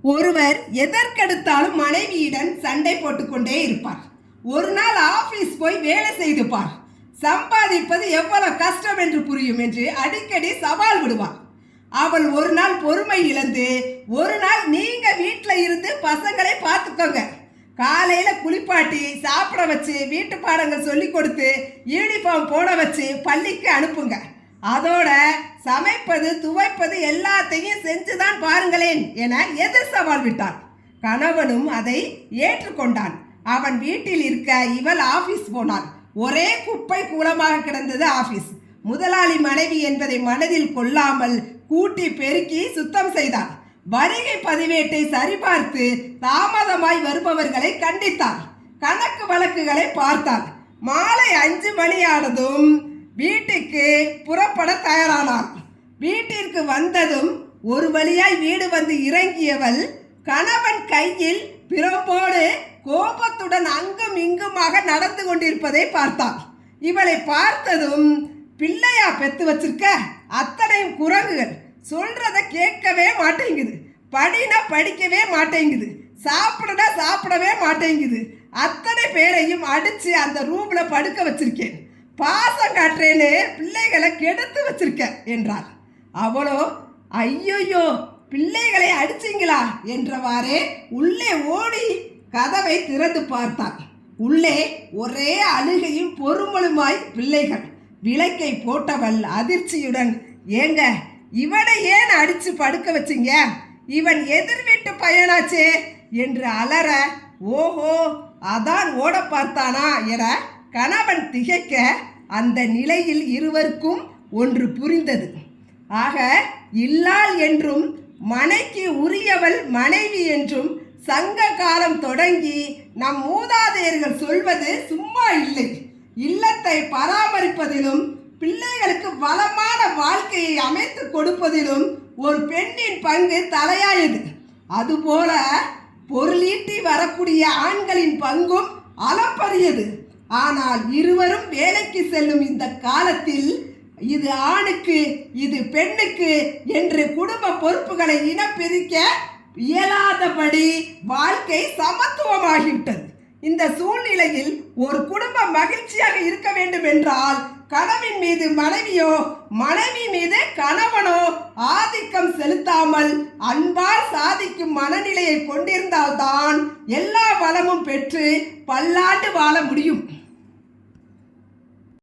ஒருவர் எதற்கெடுத்தாலும் மனைவியுடன் சண்டை போட்டுக்கொண்டே இருப்பார். ஒரு நாள் ஆபீஸ் போய் வேலை செய்துப்பார். சம்பாதிப்பது எவ்வளவு கஷ்டம் என்று புரியும் என்று அடிக்கடி சவால் விடுவார். அவள் ஒரு நாள் பொறுமை இழந்து, ஒரு நாள் நீங்க வீட்டில் இருந்து பசங்களை பார்த்துக்கோங்க, காலையில குளிப்பாட்டி சாப்பிட வச்சு வீட்டு பாடங்கள் சொல்லி கொடுத்து யூனிஃபார்ம் போட வச்சு பள்ளிக்கு அனுப்புங்க, அதோட சமைப்பது துவைப்பது எல்லாத்தையும் செஞ்சுதான் பாருங்களேன் என எதிர் சவால் விட்டான். கணவனும் அதை ஏற்றுக்கொண்டான். அவன் வீட்டில் இருக்க இவள் ஆபீஸ் போனாள். ஒரே குப்பை கூலமாக கிடந்தது ஆபீஸ். முதலாளி மனைவி என்பதை மனதில் கொள்ளாமல் கூட்டி பெருக்கி சுத்தம் செய்தாள். வருகை பதிவேட்டை சரிபார்த்து தாமதமாய் வருபவர்களை கண்டித்தாள். கணக்கு வழக்குகளை பார்த்தாள். மாலை 5 மணியானதும் வீட்டுக்கு புறப்பட தயாரானாள். வீட்டிற்கு வந்ததும் ஒரு வழியாய் வீடு வந்து இறங்கியவள் கணவன் கையில் பிரம்போடு கோபத்துடன் அங்கும் இங்குமாக நடந்து கொண்டிருப்பதை பார்த்தாள். இவளை பார்த்ததும், பிள்ளையா பெத்து வச்சிருக்க, அத்தனையும் குரங்குகள், சொல்றத கேட்கவே மாட்டேங்குது, படினா படிக்கவே மாட்டேங்குது, சாப்பிடனா சாப்பிடவே மாட்டேங்குது, அத்தனை பேரையும் அடிச்சு அந்த ரூம்ல படுக்க வச்சிருக்கேன், பாசம் காட்டுறேன்னு பிள்ளைகளை கெடுத்து வச்சிருக்க என்றார். அவளோ, ஐயோயோ பிள்ளைகளை அடிச்சிங்களா என்றவாறே உள்ளே ஓடி கதவை திறந்து பார்த்தாள். உள்ளே ஒரே அழுகையும் பொறுமலுமாய் பிள்ளைகள். விளக்கை போட்டவள் அதிர்ச்சியுடன், ஏங்க இவனை ஏன் அடிச்சு படுக்க வச்சிங்க, இவன் எதிர் வீட்டு பையனாச்சே என்று அலற, ஓஹோ அதான் ஓட பார்த்தானா என கணவன் திகைக்க, அந்த நிலையில் இருவருக்கும் ஒன்று புரிந்தது. ஆக இல்லாள் என்றும் மனைக்கு உரியவள் மனைவி என்றும் சங்க காலம் தொடங்கி நம் மூதாதையர்கள் சொல்வது சும்மா இல்லை. இல்லத்தை பராமரிப்பதிலும் பிள்ளைகளுக்கு வளமான வாழ்க்கையை அமைத்து கொடுப்பதிலும் ஒரு பெண்ணின் பங்கு தலையாயது. அதுபோல பொருளீட்டி வரக்கூடிய ஆண்களின் பங்கும் அளப்பரியது. ஆனால் இருவரும் வேலைக்கு செல்லும் இந்த காலத்தில் இது ஆணுக்கு இது பெண்ணுக்கு என்று குடும்ப பொறுப்புகளை இனப்பிரிக்க இயலாதபடி வாழ்க்கை சமத்துவமாகிவிட்டது. இந்த சூழ்நிலையில் ஒரு குடும்பம் மகிழ்ச்சியாக இருக்க வேண்டும் என்றால் கணவன் மீது மனைவியோ மனைவி மீது கணவனோ ஆதிக்கம் செலுத்தாமல் அன்பால் சாதிக்கும் மனநிலையை கொண்டிருந்தால்தான் எல்லா வளமும் பெற்று பல்லாண்டு வாழ முடியும்.